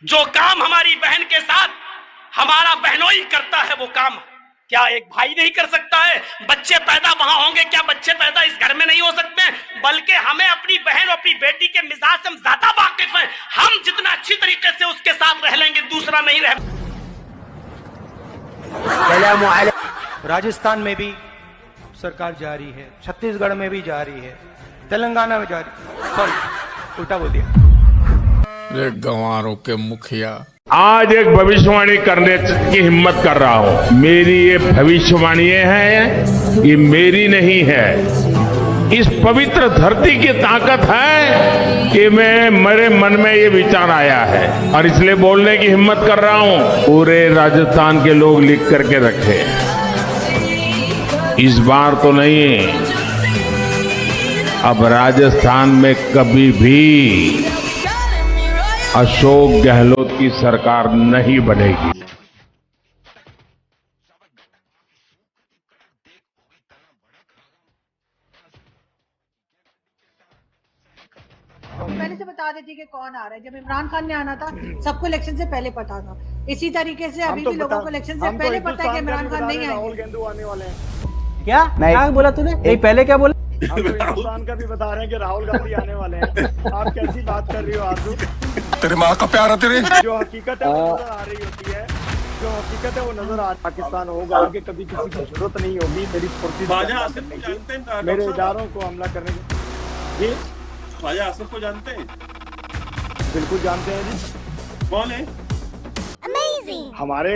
जो काम हमारी बहन के साथ हमारा बहनोई करता है, वो काम क्या एक भाई नहीं कर सकता है? बच्चे पैदा वहां होंगे, क्या बच्चे पैदा इस घर में नहीं हो सकते? बल्कि हमें अपनी बहन और अपनी बेटी के मिजाज से हम ज्यादा वाकिफ हैं। हम जितना अच्छी तरीके से उसके साथ रह लेंगे, दूसरा नहीं रह। राजस्थान में भी सरकार जा रही है, छत्तीसगढ़ में भी जा रही है, तेलंगाना में जा रही है। सॉरी, उल्टा बोल दिया। रे गंवारों के मुखिया, आज एक भविष्यवाणी करने की हिम्मत कर रहा हूं। मेरी ये भविष्यवाणी है, ये मेरी नहीं है, इस पवित्र धरती की ताकत है कि मेरे मन में ये विचार आया है और इसलिए बोलने की हिम्मत कर रहा हूं। पूरे राजस्थान के लोग लिख करके रखे, इस बार तो नहीं, अब राजस्थान में कभी भी अशोक गहलोत की सरकार नहीं बनेगी। पहले से बता देती कि कौन आ रहा है। जब इमरान खान ने आना था, सबको इलेक्शन से पहले पता था। इसी तरीके से अभी भी लोगों को इलेक्शन से पहले पता है कि इमरान खान नहीं आएंगे। राहुल गांधी आने वाले हैं। क्या बोला तूने? नहीं, पहले क्या बोला? हम तो हिंदुस्तान का भी बता रहे हैं कि राहुल गांधी आने वाले हैं। आप कैसी बात कर रही हो आरजू? तेरे माँ का प्यार है तेरे। जो हकीकत है वो नजर आ रही होती है, जो हकीकत है वो नजर आ। पाकिस्तान होगा आगे, कभी किसी की जरूरत नहीं होगी मेरी फुर्ती से मेरे इदारों को हमला करने की। जी ख्वाजा आसिफ को जानते हैं? बिल्कुल जानते हैं जी। कौन है? हमारे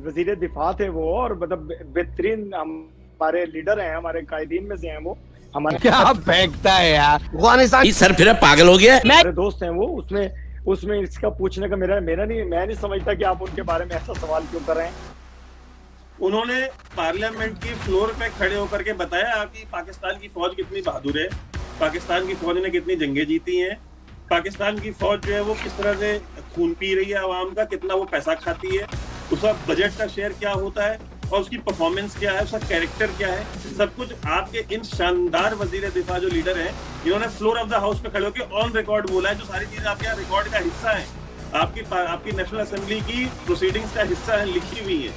वजीर दिफा थे वो, और मतलब बेहतरीन हमारे लीडर हैं, हमारे कायदीन में से हैं वो। हमारे क्या फेंकता है यार, अफगानिस्तान सर फिर पागल हो गया। मेरे दोस्त हैं वो। उसमें इसका पूछने का मेरा नहीं, मैं नहीं समझता कि आप उनके बारे में ऐसा सवाल क्यों कर रहे हैं। उन्होंने पार्लियामेंट की फ्लोर पे खड़े होकर के बताया कि पाकिस्तान की फौज कितनी बहादुर है, पाकिस्तान की फौज ने कितनी जंगें जीती हैं, पाकिस्तान की फौज जो है वो किस तरह से खून पी रही है आवाम का, कितना वो पैसा खाती है, उसका बजट का शेयर क्या होता है और उसकी परफॉर्मेंस क्या है, उसका कैरेक्टर क्या है, सब कुछ आपके इन शानदार वजीर दिफा जो लीडर हैं, इन्होंने फ्लोर ऑफ द हाउस पे खड़े होकर ऑन रिकॉर्ड बोला है। जो सारी चीजें आपके यहाँ रिकॉर्ड का हिस्सा है, आपकी नेशनल असेंबली की प्रोसीडिंग्स का हिस्सा है, लिखी हुई है।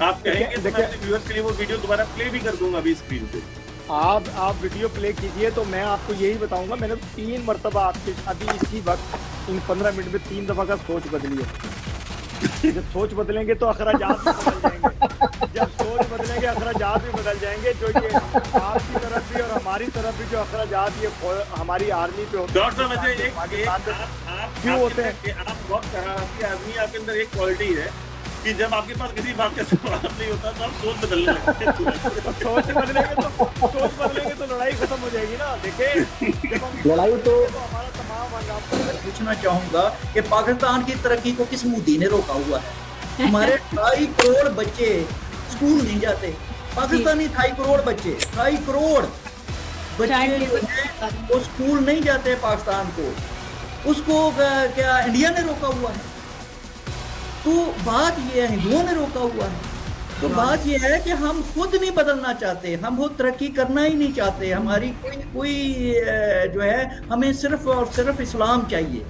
आप कहेंगे तो मैं अपने व्यूअर्स के लिए वो वीडियो दोबारा प्ले भी कर दूंगा अभी स्क्रीन पे। आप वीडियो प्ले कीजिए तो मैं आपको यही बताऊंगा। मैंने 3 मरतबा आपके अभी इसी वक्त इन 15 मिनट में 3 दफा का सोच बदली है। जब सोच बदलेंगे तो अखराजात भी बदल जाएंगे। जब सोच बदलेंगे अखराजात भी बदल जाएंगे। जो ये आपकी तरफ भी और हमारी तरफ भी जो अखराजात ये हमारी आर्मी पे होते हैं, क्यों होते हैं? आप बहुत शरारती आदमी, आपके अंदर एक क्वालिटी है कि जब आपके पास किसी बात का सवाल नहीं होता तो आप सोच बदलने लगते हैं। सोच बदलेंगे तो लड़ाई खत्म हो जाएगी ना। देखिए लड़ाई तो हमारा तमाम अंजाम। पूछना चाहूंगा कि पाकिस्तान की तरक्की को किस मोदी ने रोका हुआ है? हमारे 2.5 करोड़ बच्चे स्कूल नहीं जाते। पाकिस्तानी 2.5 करोड़ बच्चे, 2.5 करोड़ बच्चे जो है वो स्कूल नहीं जाते पाकिस्तान को। उसको क्या इंडिया ने रोका हुआ है? तो बात ये है, हिंदुओं ने रोका हुआ है। तो बात ये है कि हम खुद नहीं बदलना चाहते, हम खुद तरक्की करना ही नहीं चाहते। हमारी कोई जो है, हमें सिर्फ और सिर्फ इस्लाम चाहिए।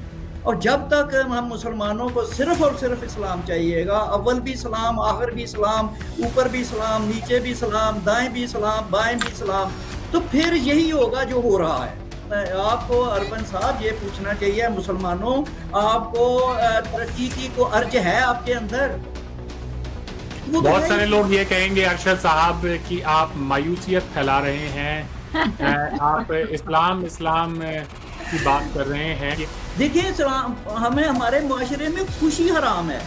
और जब तक हम मुसलमानों को सिर्फ और सिर्फ इस्लाम चाहिएगा, अव्वल भी इस्लाम, आखिर भी इस्लाम, ऊपर भी इस्लाम, नीचे भी इस्लाम, दाएं भी इस्लाम, बाएं भी इस्लाम, तो फिर यही होगा जो हो रहा है। आपको अरबन साहब ये पूछना चाहिए, मुसलमानों, आपको तरक्की की को अर्ज है आपके अंदर? बहुत सारे लोग ये कहेंगे अरशद साहब कि आप मायूसियत फैला रहे हैं, आप इस्लाम की बात कर रहे हैं। देखिए, इस्लाम हमें, हमारे माशरे में खुशी हराम है,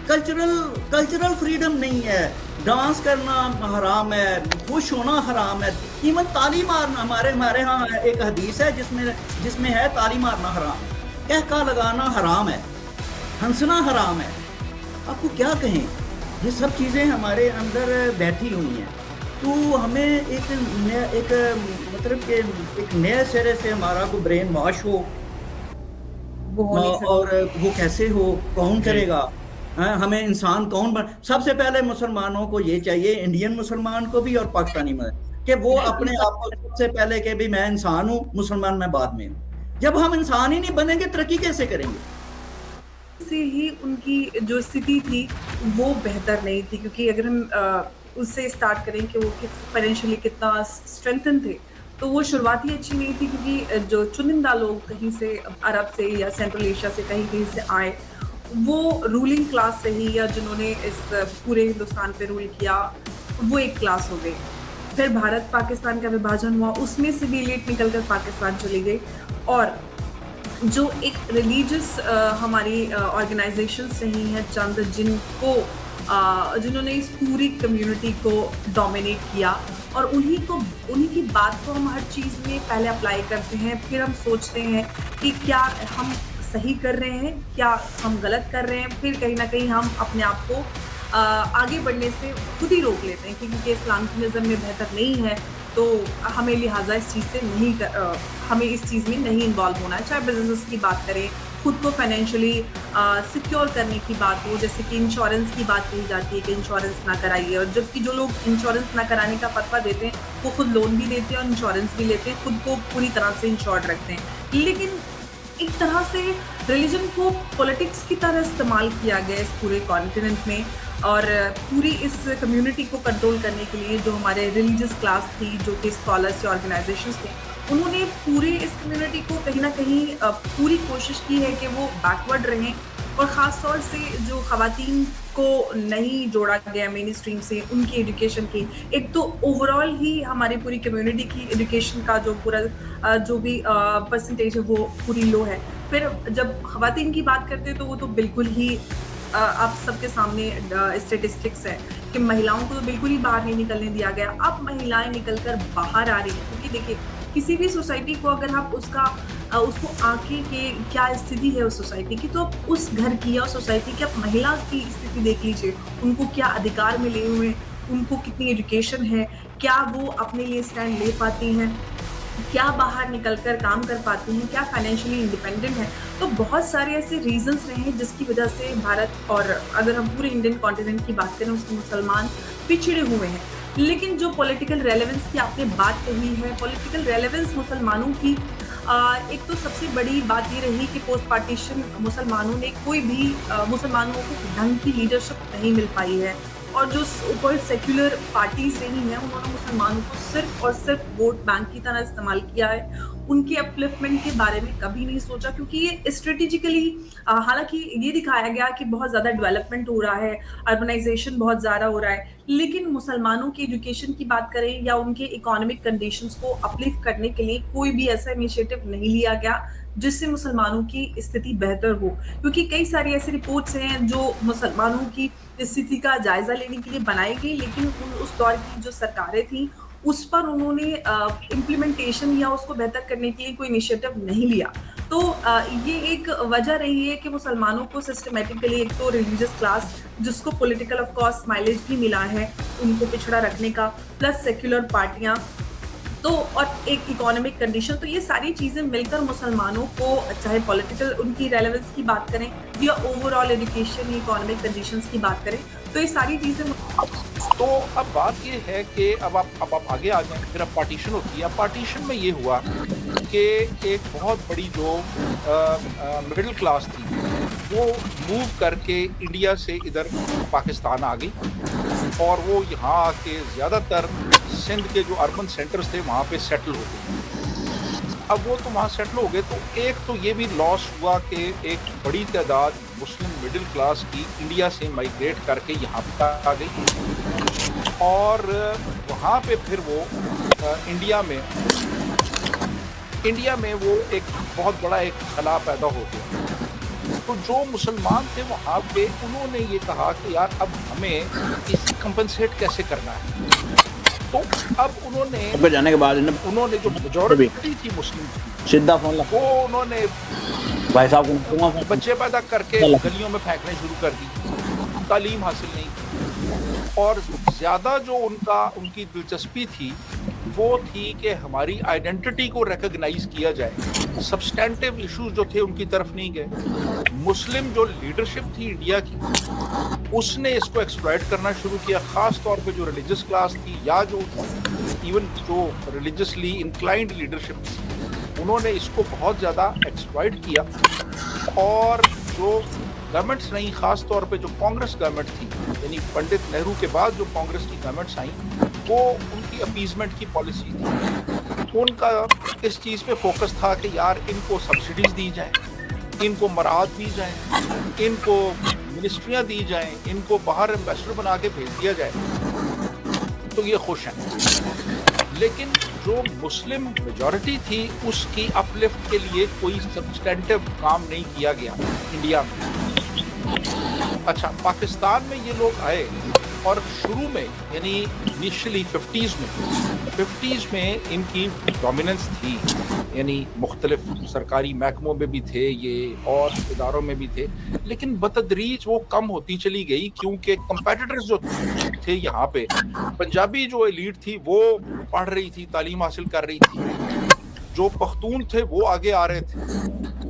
कल्चरल फ्रीडम नहीं है, डांस करना हराम है, खुश होना हराम है, इवन ताली मारना। हमारे यहाँ एक हदीस है जिसमें है ताली मारना हराम, कहका लगाना हराम है, हंसना हराम है। आपको क्या कहें, ये सब चीज़ें हमारे अंदर बैठी हुई हैं। तो हमें एक मतलब कि एक नए सिरे से हमारा को ब्रेन वॉश हो, और वो कैसे हो, कौन करेगा? हमें इंसान कौन बन? सबसे पहले मुसलमानों को ये चाहिए, इंडियन मुसलमान को भी और पाकिस्तानी में, कि वो अपने आप को सबसे पहले कि भी मैं इंसान हूँ, मुसलमान मैं बाद में हूँ। जब हम इंसान ही नहीं बनेंगे, तरक्की कैसे करेंगे? से ही उनकी जो स्थिति थी वो बेहतर नहीं थी, क्योंकि अगर हम उससे स्टार्ट करें कि वो फाइनेंशियली कितना स्ट्रेंथन थे, तो वो शुरुआत ही अच्छी नहीं थी, क्योंकि जो चुनिंदा लोग कहीं से अरब से या सेंट्रल एशिया से कहीं से आए, वो रूलिंग क्लास रही या जिन्होंने इस पूरे हिंदुस्तान पे रूल किया, वो एक क्लास हो गई। फिर भारत पाकिस्तान का विभाजन हुआ, उसमें से भी एलीट निकल कर पाकिस्तान चली गई, और जो एक रिलीजियस हमारी ऑर्गेनाइजेशंस रही हैं चंद, जिन्होंने इस पूरी कम्युनिटी को डोमिनेट किया, और उन्हीं की बात को हम हर चीज़ में पहले अप्लाई करते हैं, फिर हम सोचते हैं कि क्या हम सही कर रहे हैं, क्या हम गलत कर रहे हैं, फिर कहीं ना कहीं हम अपने आप को आगे बढ़ने से खुद ही रोक लेते हैं, क्योंकि इस्लामिज्म में बेहतर नहीं है, तो हमें लिहाजा इस चीज़ से हमें इस चीज़ में नहीं इन्वॉल्व होना है। चाहे बिजनेस की बात करें, खुद को फाइनेंशियली सिक्योर करने की बात हो, जैसे कि इंश्योरेंस की बात कही जाती है कि इंश्योरेंस ना कराइए, और जबकि जो लोग इंश्योरेंस ना कराने का फतवा देते हैं वो खुद लोन भी लेते हैं और इंश्योरेंस भी लेते हैं, खुद को पूरी तरह से इंश्योर्ड रखते हैं। लेकिन एक तरह से रिलीजन को पॉलिटिक्स की तरह इस्तेमाल किया गया इस पूरे कॉन्टिनेंट में, और पूरी इस कम्युनिटी को कंट्रोल करने के लिए जो हमारे रिलीजियस क्लास थी, जो कि स्कॉलर्स या ऑर्गेनाइजेशंस थे, उन्होंने पूरे इस कम्युनिटी को कहीं ना कहीं पूरी कोशिश की है कि वो बैकवर्ड रहें, और ख़ास तौर से जो ख़वातीन को नहीं जोड़ा गया मेन स्ट्रीम से उनकी एजुकेशन की, एक तो ओवरऑल ही हमारी पूरी कम्युनिटी की एजुकेशन का जो पूरा जो भी परसेंटेज है वो पूरी लो है। फिर जब ख़वातीन की बात करते हैं तो वो तो बिल्कुल ही आप सबके सामने स्टेटिस्टिक्स है कि महिलाओं को तो बिल्कुल ही बाहर नहीं निकलने दिया गया। अब महिलाएं निकलकर बाहर आ रही हैं, क्योंकि देखिए किसी भी सोसाइटी को अगर आप उसको आके के क्या स्थिति है उस सोसाइटी की, तो उस घर की या उस सोसाइटी की आप महिला की स्थिति देख लीजिए, उनको क्या अधिकार मिले हुए हैं, उनको कितनी एजुकेशन है, क्या वो अपने लिए स्टैंड ले पाती हैं, क्या बाहर निकलकर काम कर पाती हैं, क्या फाइनेंशियली इंडिपेंडेंट है। तो बहुत सारे ऐसे रीजंस रहे हैं जिसकी वजह से भारत, और अगर हम पूरे इंडियन कॉन्टिनेंट की बात करें, उसमें मुसलमान पिछड़े हुए हैं। लेकिन जो पॉलिटिकल रेलेवेंस की आपने बात कही है, पॉलिटिकल रेलेवेंस मुसलमानों की एक तो सबसे बड़ी बात ये रही कि पोस्ट पार्टीशन मुसलमानों ने मुसलमानों को ढंग की लीडरशिप नहीं मिल पाई है, और जो ऊपर सेक्युलर पार्टीज रही हैं उन्होंने मुसलमानों को सिर्फ और सिर्फ वोट बैंक की तरह इस्तेमाल किया है, उनके अपलिफ्टमेंट के बारे में कभी नहीं सोचा, क्योंकि ये स्ट्रेटेजिकली हालांकि ये दिखाया गया कि बहुत ज़्यादा डेवलपमेंट हो रहा है, अर्बनाइजेशन बहुत ज़्यादा हो रहा है, लेकिन मुसलमानों की एजुकेशन की बात करें या उनके इकोनॉमिक कंडीशंस को अपलिफ्ट करने के लिए कोई भी ऐसा इनिशिएटिव नहीं लिया गया जिससे मुसलमानों की स्थिति बेहतर हो। क्योंकि कई सारी ऐसी रिपोर्ट्स हैं जो मुसलमानों की स्थिति का जायजा लेने के लिए बनाई गई, लेकिन उस दौर की जो सरकारें थी उस पर उन्होंने इम्प्लीमेंटेशन या उसको बेहतर करने के लिए कोई इनिशिएटिव नहीं लिया। तो ये एक वजह रही है कि मुसलमानों को सिस्टमेटिकली एक तो रिलीजियस क्लास, जिसको पॉलिटिकल ऑफ कोर्स माइलेज भी मिला है उनको पिछड़ा रखने का, प्लस सेक्युलर पार्टियां, तो और एक इकोनॉमिक कंडीशन, तो ये सारी चीज़ें मिलकर मुसलमानों को, चाहे पॉलिटिकल उनकी रेलेवेंस की बात करें या ओवरऑल एजुकेशन इकोनॉमिक कंडीशंस की बात करें, तो ये सारी चीज़ें। तो अब बात ये है कि अब आप आगे आ जाएं, फिर अब पार्टीशन होती है। पार्टीशन में ये हुआ कि एक बहुत बड़ी जो मिडिल क्लास थी वो मूव करके इंडिया से इधर पाकिस्तान आ गई, और वो यहाँ आके ज़्यादातर सिंध के जो अर्बन सेंटर्स थे वहाँ पे सेटल हो गए। अब वो तो वहाँ सेटल हो गए, तो एक तो ये भी लॉस हुआ कि एक बड़ी तादाद मुस्लिम मिडिल क्लास की इंडिया से माइग्रेट करके यहाँ पर आ गई, और वहाँ पे फिर वो इंडिया में वो एक बहुत बड़ा एक खला पैदा हो गया। तो जो मुसलमान थे वहाँ पे उन्होंने ये कहा कि यार अब हमें इसे कंपनसेट कैसे करना है। तो अब उन्होंने जाने के बाद जो मेजॉरिटी थी मुस्लिम वो उन्होंने भाई साहब को बच्चे पैदा करके गलियों में फेंकने शुरू कर दी, तालीम हासिल नहीं की, और ज़्यादा जो उनकी दिलचस्पी थी वो थी कि हमारी आइडेंटिटी को रिकॉग्नाइज किया जाए। सब्सटेंटिव इश्यूज जो थे उनकी तरफ नहीं गए। मुस्लिम जो लीडरशिप थी इंडिया की उसने इसको एक्सप्लॉइट करना शुरू किया, ख़ास तौर पे जो रिलीजियस क्लास थी या जो इवन जो रिलीजियसली इंक्लाइंड लीडरशिप थी उन्होंने इसको बहुत ज़्यादा एक्सप्लॉइट किया, और जो गवर्नमेंट्स नहीं, खास तौर पे जो कांग्रेस गवर्नमेंट थी, यानी पंडित नेहरू के बाद जो कांग्रेस की गवर्नमेंट्स आई, वो उनकी अपीजमेंट की पॉलिसी थी। उनका इस चीज़ पे फोकस था कि यार इनको सब्सिडीज दी जाए, इनको मराहत दी जाए, इनको मिनिस्ट्रियाँ दी जाएं, इनको बाहर एम्बेसडर बना के भेज दिया जाए, तो ये खुश हैं। लेकिन जो मुस्लिम मेजॉरिटी थी उसकी अपलिफ्ट के लिए कोई सब्सटेंटिव काम नहीं किया गया इंडिया में। अच्छा, पाकिस्तान में ये लोग आए और शुरू में यानी इनिशियली 50s में इनकी डोमिनेंस थी, यानी मुख्तलिफ सरकारी महकमों में भी थे ये और इदारों में भी थे, लेकिन बतदरीज वो कम होती चली गई क्योंकि कंपेटिटर्स जो थे यहाँ पे, पंजाबी जो एलीट थी वो पढ़ रही थी, तालीम हासिल कर रही थी, जो पख्तून थे वो आगे आ रहे थे,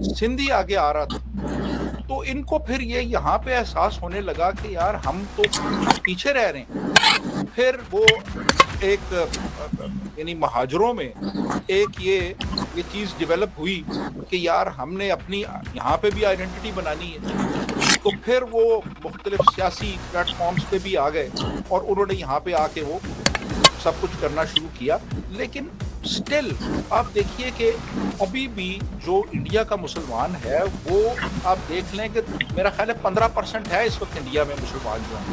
सिंधी आगे आ रहा था, तो इनको फिर ये यहाँ पे एहसास होने लगा कि यार हम तो पीछे रह रहे हैं। फिर वो एक यानी महाजरों में एक ये चीज़ डेवलप हुई कि यार हमने अपनी यहाँ पे भी आइडेंटिटी बनानी है, तो फिर वो मुख्तलिफ सियासी प्लेटफॉर्म्स पे भी आ गए और उन्होंने यहाँ पे आके वो सब कुछ करना शुरू किया। लेकिन स्टिल आप देखिए कि अभी भी जो इंडिया का मुसलमान है वो आप देख लें कि मेरा ख्याल है 15% है इस वक्त इंडिया में मुसलमान जो हैं,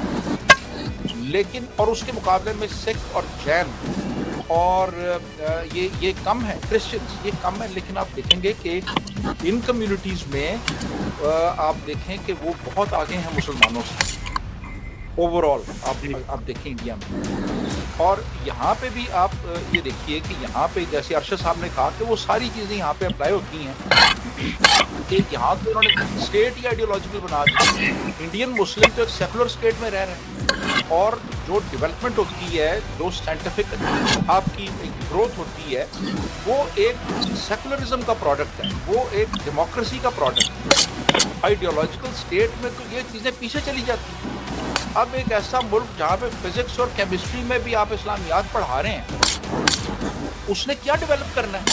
लेकिन और उसके मुकाबले में सिख और जैन और ये कम है, क्रिश्चियंस ये कम है, लेकिन आप देखेंगे कि इन कम्युनिटीज़ में आप देखें कि वो बहुत आगे हैं मुसलमानों से ओवरऑल। आप देखें इंडिया में, और यहाँ पे भी आप ये देखिए कि यहाँ पे जैसे अरशद साहब ने कहा कि वो सारी चीज़ें यहाँ पे अप्लाई होती हैं कि यहाँ पे उन्होंने स्टेट ही आइडियोलॉजिकल बना दी। इंडियन मुस्लिम तो एक सेकुलर स्टेट में रह रहे हैं, और जो डेवलपमेंट होती है, जो साइंटिफिक आपकी ग्रोथ होती है, वो एक सेकुलरिज्म का प्रोडक्ट है, वो एक डेमोक्रेसी का प्रोडक्ट है। आइडियोलॉजिकल स्टेट में तो ये चीज़ें पीछे चली जाती हैं। अब एक ऐसा मुल्क जहाँ पे फिजिक्स और केमिस्ट्री में भी आप इस्लामियात पढ़ा रहे हैं, उसने क्या डेवलप करना है?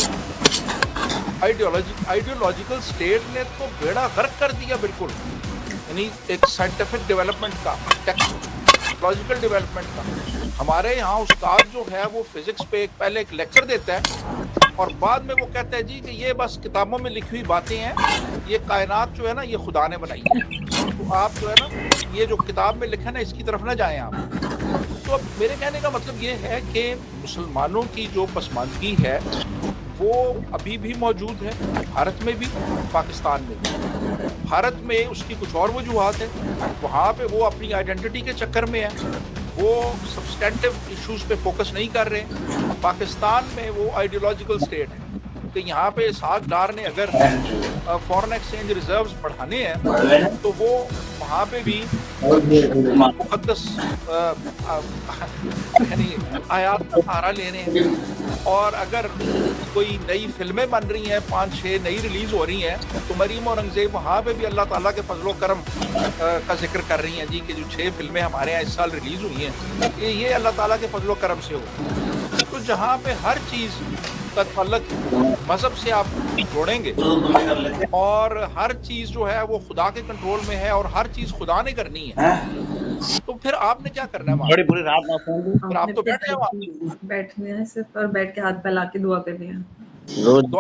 आइडियोलॉजिकल स्टेट ने तो बेड़ा गर्क कर दिया बिल्कुल, यानी एक साइंटिफिक डेवलपमेंट का, टेक्नोलॉजिकल डेवलपमेंट का। हमारे यहाँ उस्ताद जो है वो फिजिक्स पे पहले एक लेक्चर देता है और बाद में वो कहता है जी कि ये बस किताबों में लिखी हुई बातें हैं, ये कायनात जो है ना ये खुदा ने बनाई है, तो आप जो है ना ये जो किताब में लिखा है ना इसकी तरफ ना जाएं आप। तो अब मेरे कहने का मतलब ये है कि मुसलमानों की जो पसमानदगी है वो अभी भी मौजूद है, भारत में भी, पाकिस्तान में भी। भारत में उसकी कुछ और वजूहात है, वहाँ पे वो अपनी आइडेंटिटी के चक्कर में है, वो सब्सटेंटिव इश्यूज पे फोकस नहीं कर रहे। पाकिस्तान में वो आइडियोलॉजिकल स्टेट है कि यहाँ पे इसहाक डार ने अगर फॉरेन एक्सचेंज रिजर्व्स बढ़ाने हैं तो वो वहाँ पे भी मुकद्दस यानी आयात का सहारा ले रहे हैं। और अगर कोई नई फिल्में बन रही हैं, 5-6 नई रिलीज हो रही हैं, तो मरीम औरंगजेब वहाँ पे भी अल्लाह ताला के फजलो करम का जिक्र कर रही हैं जी कि जो 6 फिल्में हमारे यहाँ इस साल रिलीज हुई हैं ये अल्लाह ताला के फजलो करम से हो। तो जहाँ पे हर चीज़ का ताल्लुक मजहब से आप जोड़ेंगे और हर चीज जो है वो खुदा के कंट्रोल में है और हर चीज खुदा ने करनी है, तो फिर आपने क्या करना है? बड़ी बुरी रात ना फिर आप तो बैठे हैं, बैठने हैं सिर्फ और बैठ के हाथ फैला के दुआ करनी है। रोज दुआ